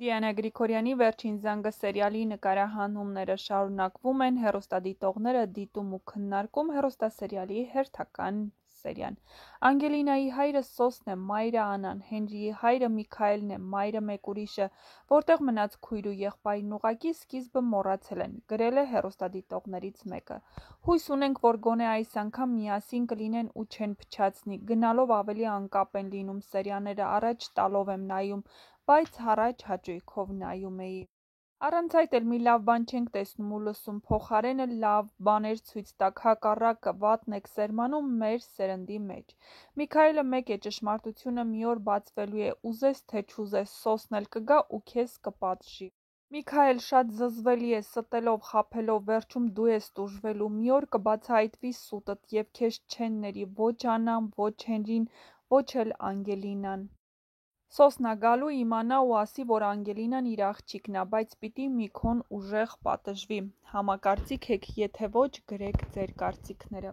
Դիանա Գրիգորյանի «Վերջին զանգը» սերիալի նկարահանումները շարունակվում են, հեռուստադիտողները դիտում ու քննարկում հեռուստասերիալի հերթական սերիան։ Անգելինայի հայրը Սոսն է, մայրը Անան, Հենրիի հայրը Միքայելն է, մայրը մեկ ուրիշը, որտեղ մնաց քույր ու եղբայրն ուղղակի սկիզբը մոռացել են, գրել է հեռուստադիտողներից մեկը։ Հույս ունենք, որ գոնե այս անգամ միասին կլինեն ու չեն փչացնի, գնալով ավելի անկապ են լինում սերիալները, առաջ տալով եմ նայում, բայց հառաջ հաճույքով նայում էի։ Առանց այդ էլ մի լավ բան չենք տեսնում ու լսում, փոխարենը լավ բաներ ցույց տաք, հակառակը վատն եք սերմանում մեր սերնդի մեջ։ Միքայելը մեկ է, ճշմարտությունը մի օր բացվելու է, ուզես թե չուզես, Սոսն էլ կգա ու քեզ կպատժի։ Միքայել շատ զզվելի է, ստելով, խաբելով, վերջում դու ես տուժվելու, մի օր կբացահայտվի սուտդ և քեզ չեն ների ոչ Անան, ոչ Հենրին, ոչ էլ Անգելինան։ Սոսն ա գալու, իմանա ու ասի, որ Անգելինան իր աղջիկն ա, բայց պիտի մի քոն ուժեղ պատժվի։ Համակարծիք եք, եթե ոչ, գրեք ձեր կարծիքները։